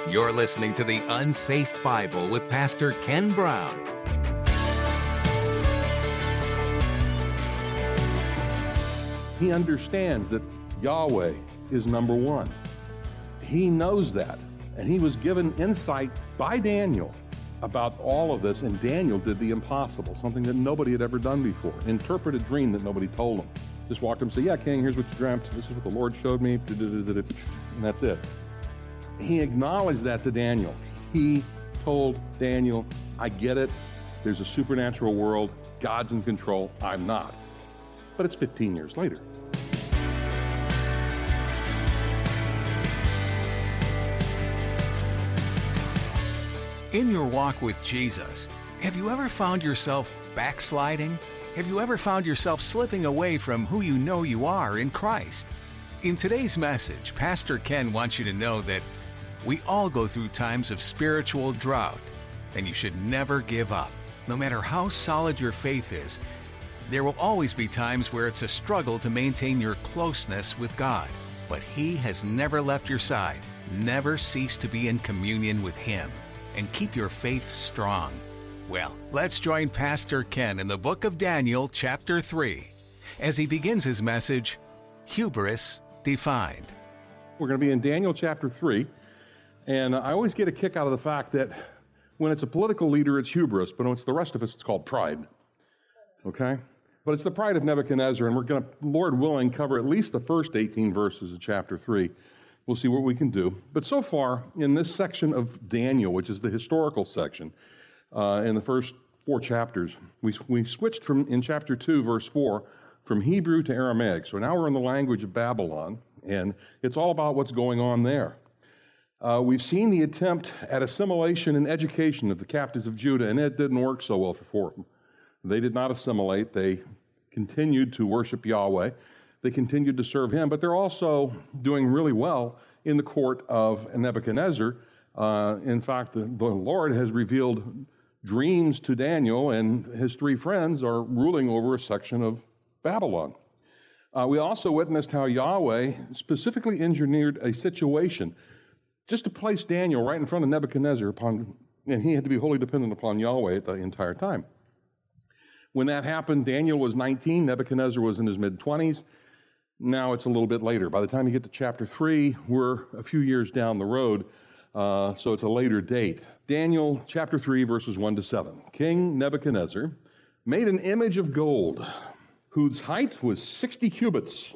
You're listening to The Unsafe Bible with Pastor Ken Brown. He understands that Yahweh is number one. He knows that, and he was given insight by Daniel about all of this, and Daniel did the impossible, something that nobody had ever done before. Interpret a dream that nobody told him. Just walked up and said, "Yeah, king, here's what you dreamt. This is what the Lord showed me," and that's it. He acknowledged that to Daniel. He told Daniel, "I get it. There's a supernatural world. God's in control. I'm not." But it's 15 years later. In your walk with Jesus, have you ever found yourself backsliding? Have you ever found yourself slipping away from who you know you are in Christ? In today's message, Pastor Ken wants you to know that we all go through times of spiritual drought, and you should never give up. No matter how solid your faith is, there will always be times where it's a struggle to maintain your closeness with God. But He has never left your side. Never cease to be in communion with Him, and keep your faith strong. Well, let's join Pastor Ken in the book of Daniel, chapter 3, as he begins his message, Hubris Defined. We're going to be in Daniel chapter 3, and I always get a kick out of the fact that when it's a political leader, it's hubris, but when it's the rest of us, it's called pride. Okay? But it's the pride of Nebuchadnezzar, and we're going to, Lord willing, cover at least the first 18 verses of chapter 3. We'll see what we can do. But so far, in this section of Daniel, which is the historical section, in the first 4 chapters, we switched from, in chapter 2, verse 4, from Hebrew to Aramaic. So now we're in the language of Babylon, and it's all about what's going on there. We've seen the attempt at assimilation and education of the captives of Judah, and it didn't work so well for them. They did not assimilate. They continued to worship Yahweh. They continued to serve Him, but they're also doing really well in the court of Nebuchadnezzar. In fact, the Lord has revealed dreams to Daniel, and his 3 friends are ruling over a section of Babylon. We also witnessed how Yahweh specifically engineered a situation just to place Daniel right in front of Nebuchadnezzar, and he had to be wholly dependent upon Yahweh the entire time. When that happened, Daniel was 19, Nebuchadnezzar was in his mid-20s. Now it's a little bit later. By the time you get to chapter 3, we're a few years down the road, so it's a later date. Daniel chapter 3, verses 1 to 7. King Nebuchadnezzar made an image of gold, whose height was 60 cubits,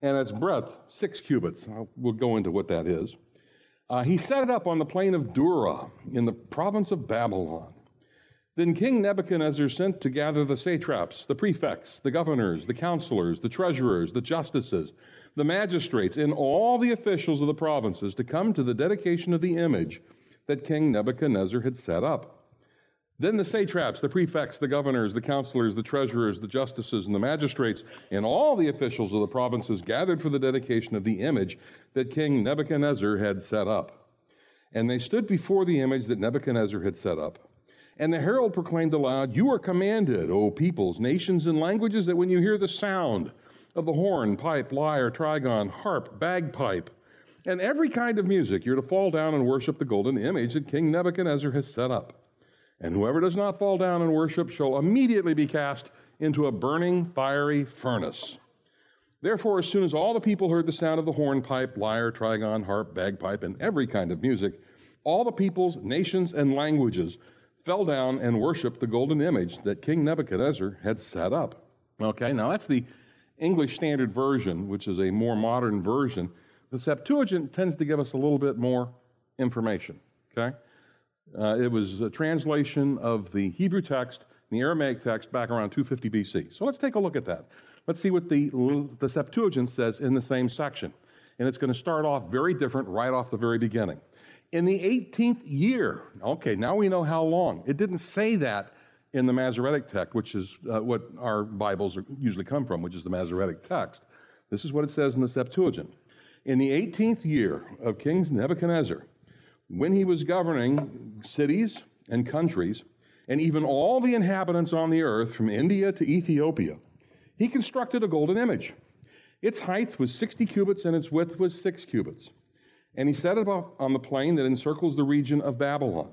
and its breadth 6 cubits. We'll go into what that is. He set it up on the plain of Dura in the province of Babylon. Then King Nebuchadnezzar sent to gather the satraps, the prefects, the governors, the counselors, the treasurers, the justices, the magistrates, and all the officials of the provinces to come to the dedication of the image that King Nebuchadnezzar had set up. Then the satraps, the prefects, the governors, the counselors, the treasurers, the justices, and the magistrates, and all the officials of the provinces gathered for the dedication of the image that King Nebuchadnezzar had set up. And they stood before the image that Nebuchadnezzar had set up. And the herald proclaimed aloud, "You are commanded, O peoples, nations, and languages, that when you hear the sound of the horn, pipe, lyre, trigon, harp, bagpipe, and every kind of music, you're to fall down and worship the golden image that King Nebuchadnezzar has set up. And whoever does not fall down and worship shall immediately be cast into a burning, fiery furnace." Therefore, as soon as all the people heard the sound of the horn, pipe, lyre, trigon, harp, bagpipe, and every kind of music, all the peoples, nations, and languages fell down and worshiped the golden image that King Nebuchadnezzar had set up. Okay, now that's the English Standard Version, which is a more modern version. The Septuagint tends to give us a little bit more information, okay? It was a translation of the Hebrew text and the Aramaic text back around 250 BC. So let's take a look at that. Let's see what the Septuagint says in the same section. And it's going to start off very different right off the very beginning. In the 18th year, okay, now we know how long. It didn't say that in the Masoretic text, which is what our Bibles usually come from, which is the Masoretic text. This is what it says in the Septuagint. In the 18th year of King Nebuchadnezzar, when he was governing cities and countries, and even all the inhabitants on the earth from India to Ethiopia, he constructed a golden image. Its height was 60 cubits and its width was 6 cubits. and he set it up on the plain that encircles the region of Babylon.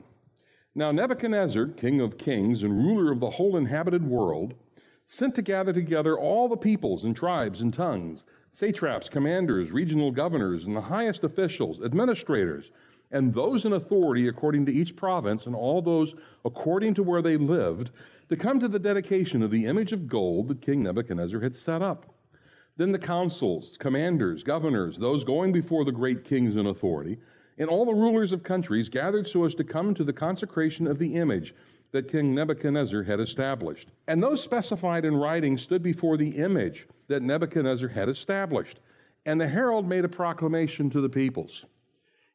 Now Nebuchadnezzar, king of kings and ruler of the whole inhabited world, sent to gather together all the peoples and tribes and tongues, satraps, commanders, regional governors, and the highest officials, administrators, and those in authority according to each province, and all those according to where they lived, to come to the dedication of the image of gold that King Nebuchadnezzar had set up. Then the councils, commanders, governors, those going before the great kings in authority, and all the rulers of countries gathered so as to come to the consecration of the image that King Nebuchadnezzar had established. And those specified in writing stood before the image that Nebuchadnezzar had established. And the herald made a proclamation to the peoples.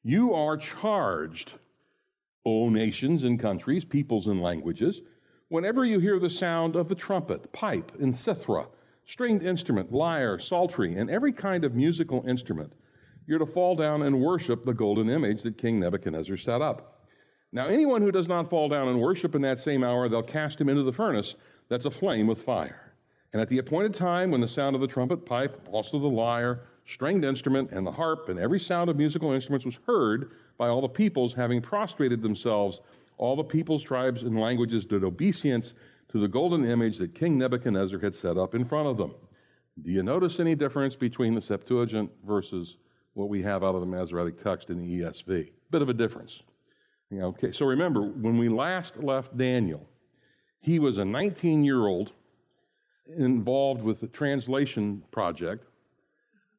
You are charged, O nations and countries, peoples and languages, whenever you hear the sound of the trumpet, pipe, and cithara, stringed instrument, lyre, psaltery, and every kind of musical instrument, you're to fall down and worship the golden image that King Nebuchadnezzar set up. Now, anyone who does not fall down and worship in that same hour, they'll cast him into the furnace that's aflame with fire. And at the appointed time, when the sound of the trumpet, pipe, also the lyre, stringed instrument, and the harp, and every sound of musical instruments was heard by all the peoples, having prostrated themselves, all the peoples, tribes, and languages did obeisance to the golden image that King Nebuchadnezzar had set up in front of them. Do you notice any difference between the Septuagint versus what we have out of the Masoretic text in the ESV? Bit of a difference. Okay, so remember, when we last left Daniel, he was a 19-year-old involved with the translation project,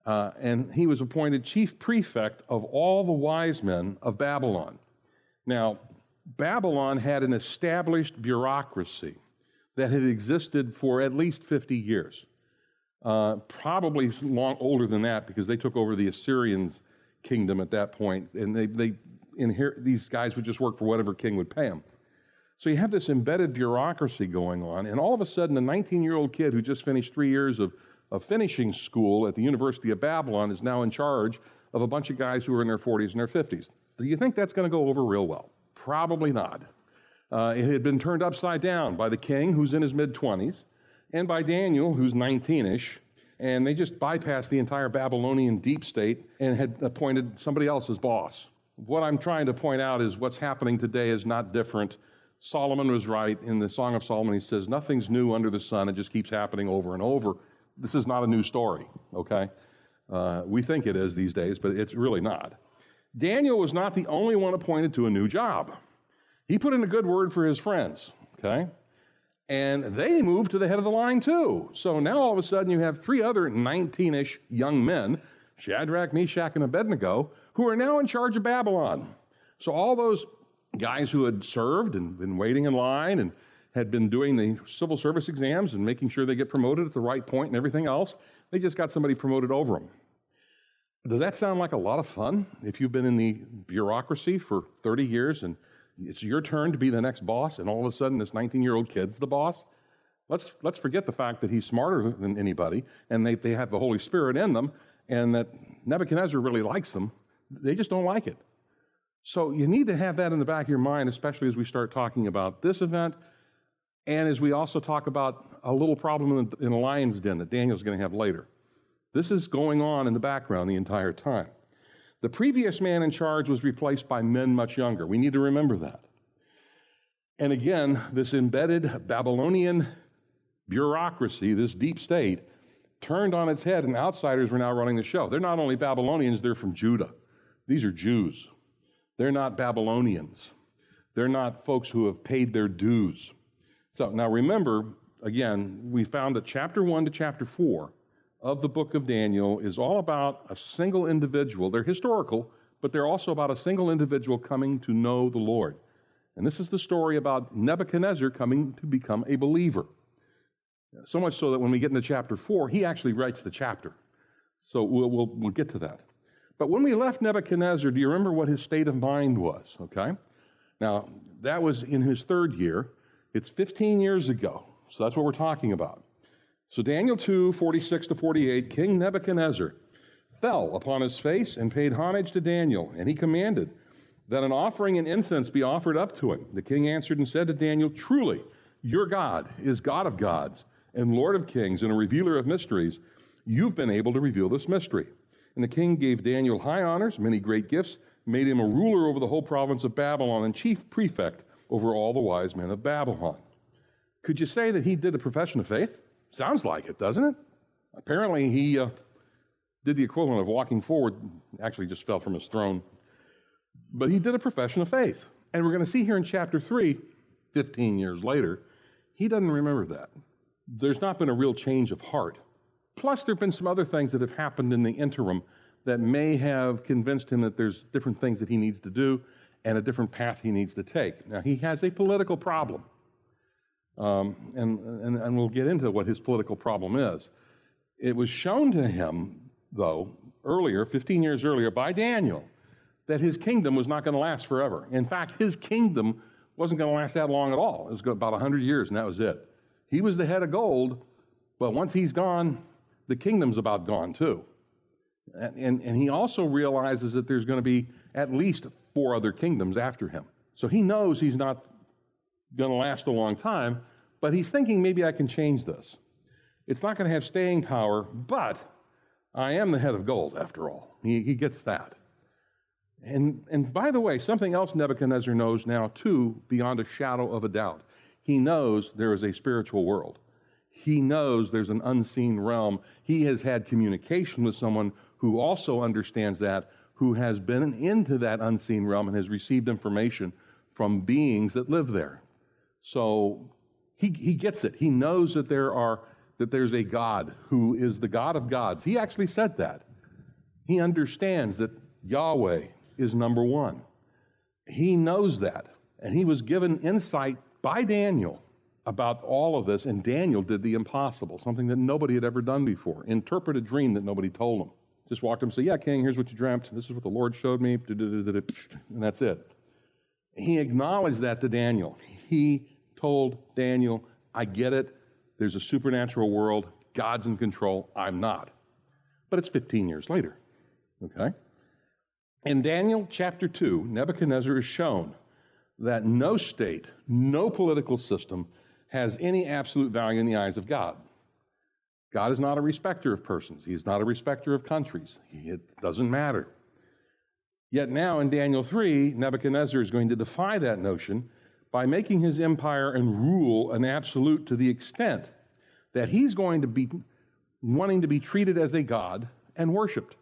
and he was appointed chief prefect of all the wise men of Babylon. Now, Babylon had an established bureaucracy that had existed for at least 50 years, probably long older than that, because they took over the Assyrians' kingdom at that point, and they inherit, these guys would just work for whatever king would pay them. So you have this embedded bureaucracy going on, and all of a sudden a 19-year-old kid who just finished 3 years of finishing school at the University of Babylon is now in charge of a bunch of guys who are in their 40s and their 50s. Do you think that's going to go over real well? Probably not. It had been turned upside down by the king, who's in his mid-20s, and by Daniel, who's 19-ish, and they just bypassed the entire Babylonian deep state and had appointed somebody else as boss. What I'm trying to point out is what's happening today is not different. Solomon was right. In the Song of Solomon, he says, nothing's new under the sun. It just keeps happening over and over. This is not a new story, okay? We think it is these days, but it's really not. Daniel was not the only one appointed to a new job. He put in a good word for his friends, okay? And they moved to the head of the line too. So now all of a sudden you have 3 other 19-ish young men, Shadrach, Meshach, and Abednego, who are now in charge of Babylon. So all those guys who had served and been waiting in line and had been doing the civil service exams and making sure they get promoted at the right point and everything else, they just got somebody promoted over them. Does that sound like a lot of fun if you've been in the bureaucracy for 30 years and it's your turn to be the next boss and all of a sudden this 19-year-old kid's the boss? Let's forget the fact that he's smarter than anybody and they have the Holy Spirit in them and that Nebuchadnezzar really likes them. They just don't like it. So you need to have that in the back of your mind, especially as we start talking about this event and as we also talk about a little problem in the lion's den that Daniel's going to have later. This is going on in the background the entire time. The previous man in charge was replaced by men much younger. We need to remember that. And again, this embedded Babylonian bureaucracy, this deep state, turned on its head and outsiders were now running the show. They're not only Babylonians, they're from Judah. These are Jews. They're not Babylonians. They're not folks who have paid their dues. So now remember, again, we found that chapter 1 to chapter 4 of the book of Daniel is all about a single individual. They're historical, but they're also about a single individual coming to know the Lord. And this is the story about Nebuchadnezzar coming to become a believer. So much so that when we get into chapter 4, he actually writes the chapter. So we'll get to that. But when we left Nebuchadnezzar, do you remember what his state of mind was? Okay? Now, that was in his 3rd year. It's 15 years ago. So that's what we're talking about. So Daniel 2, 46 to 48, King Nebuchadnezzar fell upon his face and paid homage to Daniel, and he commanded that an offering and incense be offered up to him. The king answered and said to Daniel, truly, your God is God of gods and Lord of kings and a revealer of mysteries. You've been able to reveal this mystery. And the king gave Daniel high honors, many great gifts, made him a ruler over the whole province of Babylon and chief prefect over all the wise men of Babylon. Could you say that he did a profession of faith? Sounds like it, doesn't it? Apparently he did the equivalent of walking forward, actually just fell from his throne. But he did a profession of faith. And we're going to see here in chapter 3, 15 years later, he doesn't remember that. There's not been a real change of heart. Plus, there have been some other things that have happened in the interim that may have convinced him that there's different things that he needs to do and a different path he needs to take. Now, he has a political problem. And we'll get into what his political problem is. It was shown to him, though, earlier, 15 years earlier, by Daniel, that his kingdom was not going to last forever. In fact, his kingdom wasn't going to last that long at all. It was about 100 years, and that was it. He was the head of gold, but once he's gone, the kingdom's about gone too. And he also realizes that there's going to be at least 4 other kingdoms after him. So he knows he's not going to last a long time, but he's thinking maybe I can change this. It's not going to have staying power, but I am the head of gold after all. He gets that. And by the way, something else Nebuchadnezzar knows now too, beyond a shadow of a doubt. He knows there is a spiritual world. He knows there's an unseen realm. He has had communication with someone who also understands that, who has been into that unseen realm and has received information from beings that live there. So he gets it. He knows that there's a God who is the God of gods. He actually said that. He understands that Yahweh is number one. He knows that. And he was given insight by Daniel about all of this, and Daniel did the impossible, something that nobody had ever done before. Interpret a dream that nobody told him. Just walked up and said, yeah, king, here's what you dreamt. This is what the Lord showed me. And that's it. He acknowledged that to Daniel. He told Daniel, I get it. There's a supernatural world. God's in control. I'm not. But it's 15 years later. Okay? In Daniel chapter 2, Nebuchadnezzar is shown that no state, no political system has any absolute value in the eyes of God. God is not a respecter of persons. He's not a respecter of countries. It doesn't matter. Yet now in Daniel 3, Nebuchadnezzar is going to defy that notion by making his empire and rule an absolute to the extent that he's going to be wanting to be treated as a god and worshipped.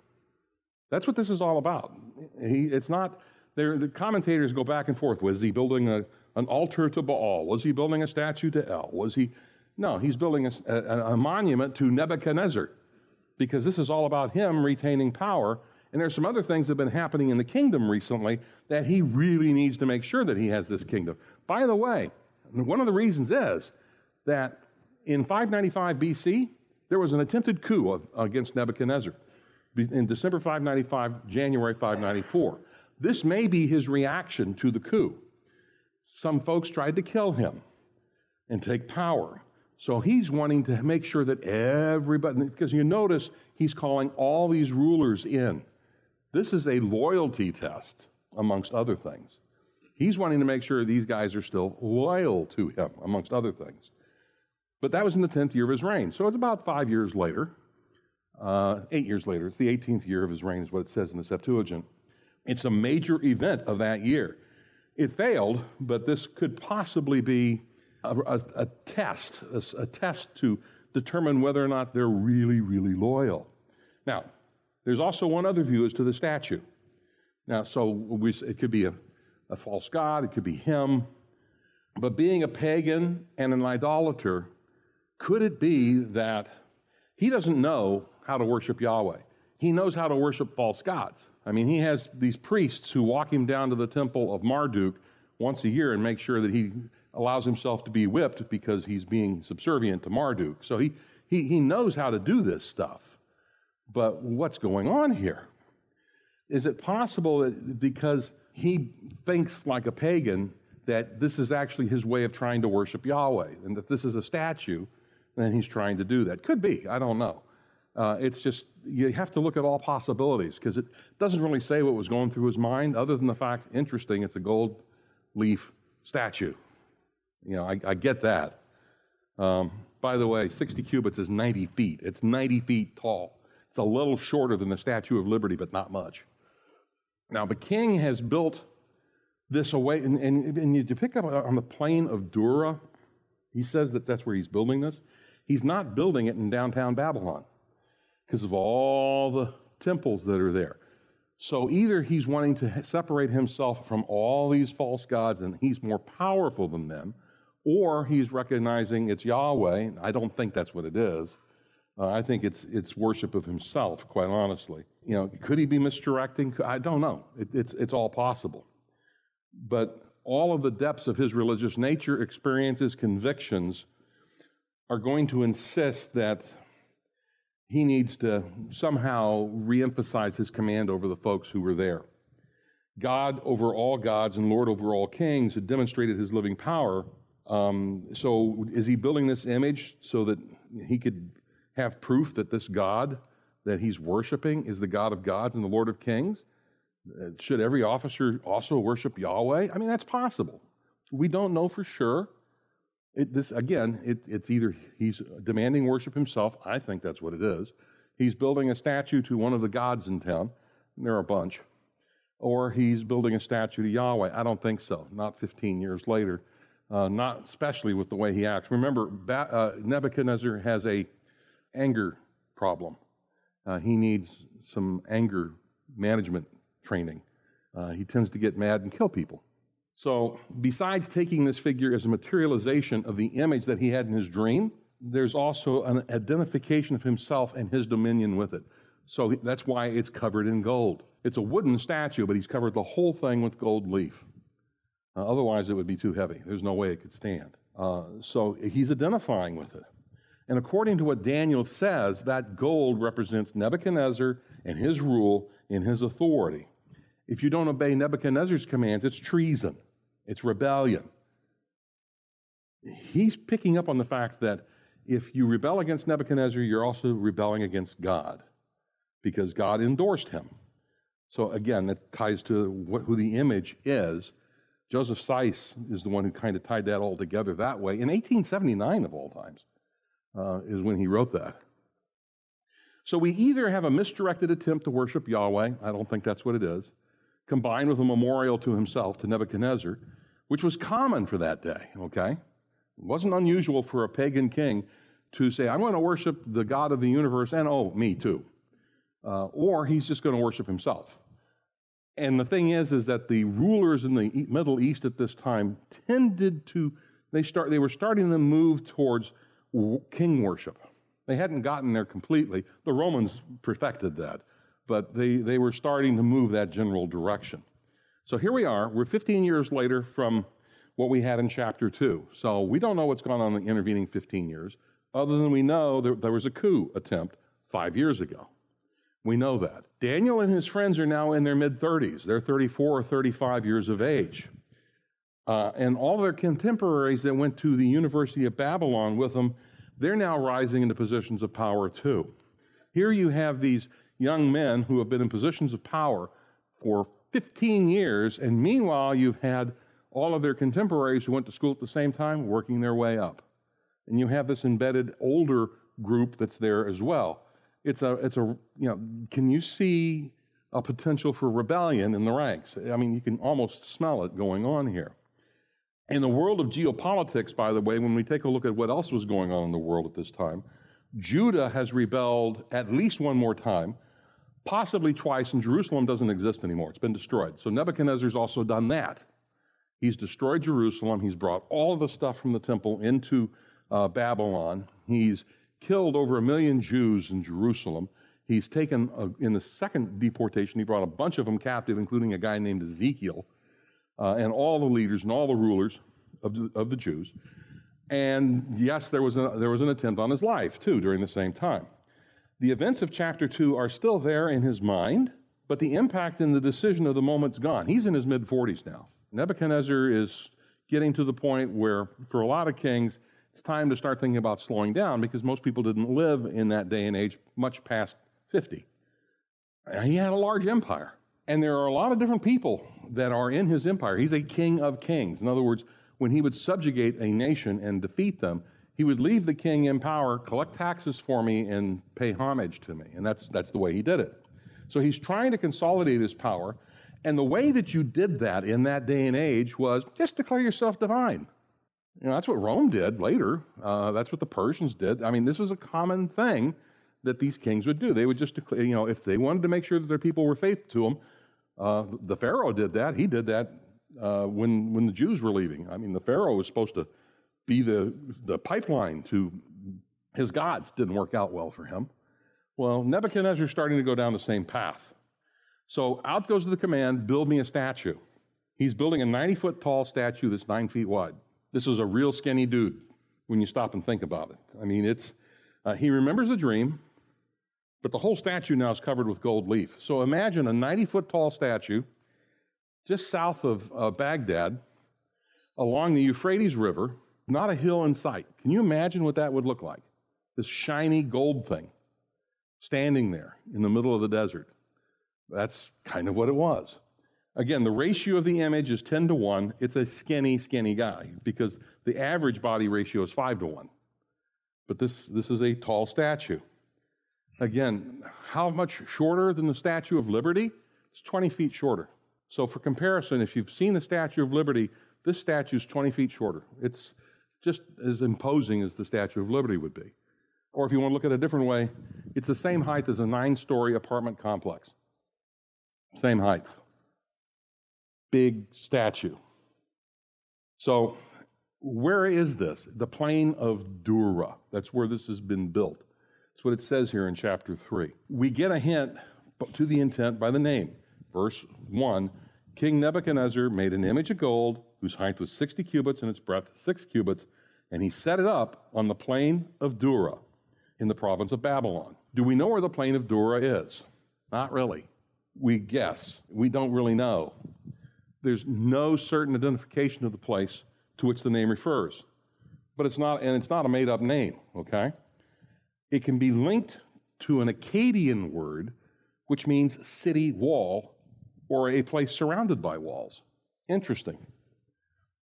That's what this is all about. It's not, the commentators go back and forth. Was he building an altar to Baal? Was he building a statue to El? No, he's building a monument to Nebuchadnezzar, because this is all about him retaining power. And there's some other things that have been happening in the kingdom recently that he really needs to make sure that he has this kingdom. By the way, one of the reasons is that in 595 BC, there was an attempted coup against Nebuchadnezzar in December 595, January 594. This may be his reaction to the coup. Some folks tried to kill him and take power. So he's wanting to make sure that everybody, because you notice he's calling all these rulers in. This is a loyalty test, amongst other things. He's wanting to make sure these guys are still loyal to him, amongst other things. But that was in the 10th year of his reign. So it's about 5 years later, 8 years later. It's the 18th year of his reign is what it says in the Septuagint. It's a major event of that year. It failed, but this could possibly be a test to determine whether or not they're really, really loyal. Now, there's also one other view as to the statue. Now, it could be a false god, it could be him, but being a pagan and an idolater, could it be that he doesn't know how to worship Yahweh? He knows how to worship false gods. I mean, he has these priests who walk him down to the temple of Marduk once a year and make sure that he allows himself to be whipped because he's being subservient to Marduk. So he knows how to do this stuff. But what's going on here? Is it possible that because he thinks like a pagan that this is actually his way of trying to worship Yahweh and that this is a statue and he's trying to do that? Could be. I don't know. It's just, you have to look at all possibilities because it doesn't really say what was going through his mind other than the fact, interesting, it's a gold leaf statue. You know, I get that. By the way, 60 cubits is 90 feet. It's 90 feet tall. It's a little shorter than the Statue of Liberty, but not much. Now, the king has built this away, and you pick up on the plain of Dura, he says that that's where he's building this. He's not building it in downtown Babylon because of all the temples that are there. So either he's wanting to separate himself from all these false gods and he's more powerful than them, or he's recognizing it's Yahweh. I don't think that's what it is. I think it's worship of himself, quite honestly. Could he be misdirecting? I don't know. It's all possible. But all of the depths of his religious nature, experiences, convictions are going to insist that he needs to somehow reemphasize his command over the folks who were there. God over all gods and Lord over all kings had demonstrated his living power. So is he building this image so that he could have proof that this God that he's worshiping is the God of gods and the Lord of kings? Should every officer also worship Yahweh? I mean, that's possible. We don't know for sure. It's either he's demanding worship himself. I think that's what it is. He's building a statue to one of the gods in town. And there are a bunch. Or he's building a statue to Yahweh. I don't think so. Not 15 years later. Not especially with the way he acts. Remember, Nebuchadnezzar has a anger problem. He needs some anger management training. He tends to get mad and kill people. So besides taking this figure as a materialization of the image that he had in his dream, there's also an identification of himself and his dominion with it. So that's why it's covered in gold. It's a wooden statue, but he's covered the whole thing with gold leaf. Otherwise, it would be too heavy. There's no way it could stand. So he's identifying with it. And according to what Daniel says, that gold represents Nebuchadnezzar and his rule and his authority. If you don't obey Nebuchadnezzar's commands, it's treason. It's rebellion. He's picking up on the fact that if you rebel against Nebuchadnezzar, you're also rebelling against God because God endorsed him. So again, that ties to who the image is. Joseph Seiss is the one who kind of tied that all together that way. In 1879, of all times, is when he wrote that. So we either have a misdirected attempt to worship Yahweh, I don't think that's what it is, combined with a memorial to himself, to Nebuchadnezzar, which was common for that day, okay? It wasn't unusual for a pagan king to say, I'm going to worship the God of the universe, and me too. Or he's just going to worship himself. And the thing is that the rulers in the Middle East at this time tended to, they were starting to move towards king worship. They hadn't gotten there completely. The Romans perfected that. But they were starting to move that general direction. So here we are. We're 15 years later from what we had in chapter 2. So we don't know what's gone on in the intervening 15 years, other than we know there was a coup attempt 5 years ago. We know that. Daniel and his friends are now in their mid-30s. They're 34 or 35 years of age. And all their contemporaries that went to the University of Babylon with them, they're now rising into positions of power too. Here you have these young men who have been in positions of power for 15 years, and meanwhile you've had all of their contemporaries who went to school at the same time working their way up. And you have this embedded older group that's there as well. Can you see a potential for rebellion in the ranks? I mean, you can almost smell it going on here. In the world of geopolitics, by the way, when we take a look at what else was going on in the world at this time, Judah has rebelled at least one more time, possibly twice, and Jerusalem doesn't exist anymore. It's been destroyed. So Nebuchadnezzar's also done that. He's destroyed Jerusalem. He's brought all of the stuff from the temple into Babylon. He's killed over 1 million Jews in Jerusalem. He's taken, in the second deportation, he brought a bunch of them captive, including a guy named Ezekiel, and all the leaders and all the rulers of the Jews. And yes, there was an attempt on his life, too, during the same time. The events of chapter 2 are still there in his mind, but the impact and the decision of the moment's gone. He's in his mid-40s now. Nebuchadnezzar is getting to the point where, for a lot of kings, it's time to start thinking about slowing down because most people didn't live in that day and age much past 50. He had a large empire, and there are a lot of different people that are in his empire. He's a king of kings. In other words, when he would subjugate a nation and defeat them, He would leave the king in power, collect taxes for me, and pay homage to me. And that's the way he did it. So he's trying to consolidate his power. And the way that you did that in that day and age was just declare yourself divine. That's what Rome did later. That's what the Persians did. I mean, this was a common thing that these kings would do. They would just declare, if they wanted to make sure that their people were faithful to them, the Pharaoh did that. He did that when the Jews were leaving. I mean, the Pharaoh was supposed to be the pipeline to his gods. Didn't work out well for him. Well, Nebuchadnezzar's starting to go down the same path. So out goes the command, build me a statue. He's building a 90-foot tall statue that's 9 feet wide. This is a real skinny dude when you stop and think about it. I mean, he remembers the dream, but the whole statue now is covered with gold leaf. So imagine a 90-foot tall statue just south of Baghdad along the Euphrates River, not a hill in sight. Can you imagine what that would look like? This shiny gold thing standing there in the middle of the desert. That's kind of what it was. Again, the ratio of the image is 10 to 1. It's a skinny, skinny guy because the average body ratio is 5 to 1. But this is a tall statue. Again, how much shorter than the Statue of Liberty? It's 20 feet shorter. So for comparison, if you've seen the Statue of Liberty, this statue is 20 feet shorter. It's just as imposing as the Statue of Liberty would be. Or if you want to look at it a different way, it's the same height as a 9-story apartment complex. Same height. Big statue. So where is this? The plain of Dura. That's where this has been built. That's what it says here in chapter 3. We get a hint to the intent by the name. Verse 1, King Nebuchadnezzar made an image of gold whose height was 60 cubits and its breadth 6 cubits, and he set it up on the plain of Dura in the province of Babylon. Do we know where the plain of Dura is? Not really. We guess. We don't really know. There's no certain identification of the place to which the name refers. But it's not a made-up name, okay? It can be linked to an Akkadian word, which means city wall, or a place surrounded by walls. Interesting.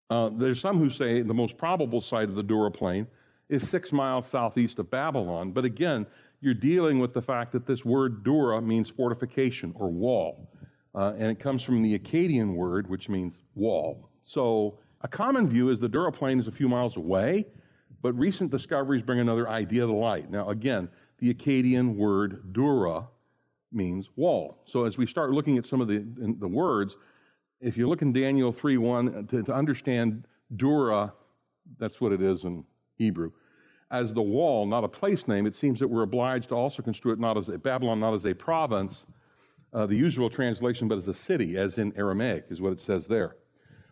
There's some who say the most probable site of the Dura plain is 6 miles southeast of Babylon, but again, you're dealing with the fact that this word Dura means fortification or wall, and it comes from the Akkadian word, which means wall. So a common view is the Dura plain is a few miles away, but recent discoveries bring another idea to light. Now again, the Akkadian word Dura means wall. So as we start looking at some of the words, if you look in Daniel 3:1, to understand Dura, that's what it is in Hebrew, as the wall, not a place name, it seems that we're obliged to also construe it not as Babylon, not as a province, the usual translation, but as a city, as in Aramaic, is what it says there.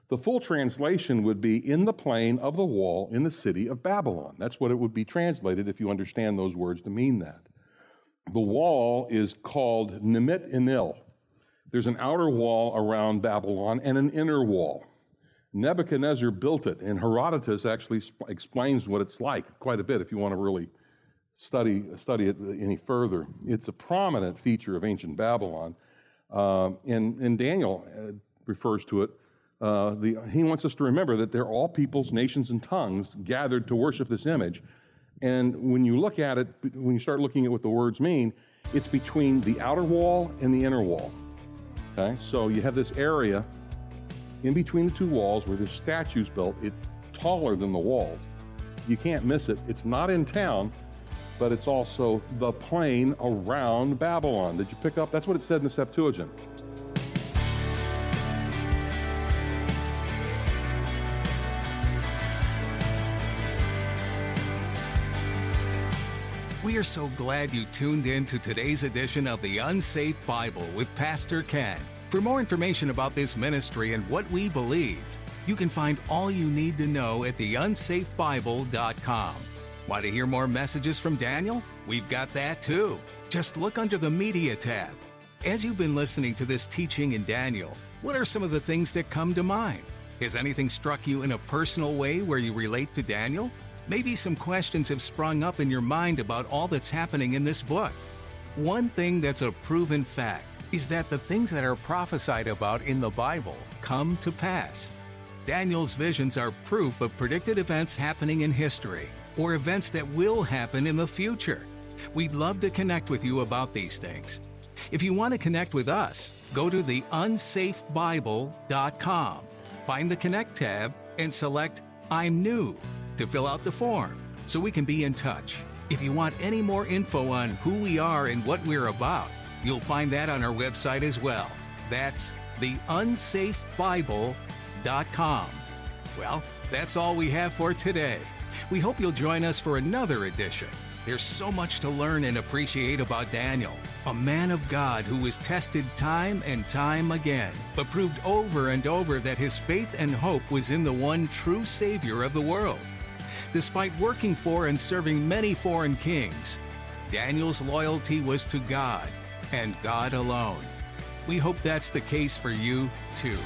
The full translation would be in the plain of the wall in the city of Babylon. That's what it would be translated if you understand those words to mean that. The wall is called Nimit Enil. There's an outer wall around Babylon and an inner wall. Nebuchadnezzar built it, and Herodotus actually explains what it's like quite a bit if you want to really study it any further. It's a prominent feature of ancient Babylon, and Daniel refers to it. He wants us to remember that they're all peoples, nations, and tongues gathered to worship this image. And when you look at it, when you start looking at what the words mean, it's between the outer wall and the inner wall. Okay, so you have this area in between the two walls where this statue's built. It's taller than the walls. You can't miss it. It's not in town, but it's also the plain around Babylon. Did you pick up? That's what it said in the Septuagint. We are so glad you tuned in to today's edition of The Unsafe Bible with Pastor Ken. For more information about this ministry and what we believe, you can find all you need to know at theunsafebible.com. Want to hear more messages from Daniel? We've got that too. Just look under the Media tab. As you've been listening to this teaching in Daniel, what are some of the things that come to mind? Has anything struck you in a personal way where you relate to Daniel? Maybe some questions have sprung up in your mind about all that's happening in this book. One thing that's a proven fact is that the things that are prophesied about in the Bible come to pass. Daniel's visions are proof of predicted events happening in history. or events that will happen in the future. We'd love to connect with you about these things. If you want to connect with us, go to theunsafebible.com. Find the Connect tab and select I'm New to fill out the form so we can be in touch. If you want any more info on who we are and what we're about, you'll find that on our website as well. That's theunsafebible.com. Well, that's all we have for today. We hope you'll join us for another edition. There's so much to learn and appreciate about Daniel, a man of God who was tested time and time again, but proved over and over that his faith and hope was in the one true Savior of the world. Despite working for and serving many foreign kings, Daniel's loyalty was to God and God alone. We hope that's the case for you, too.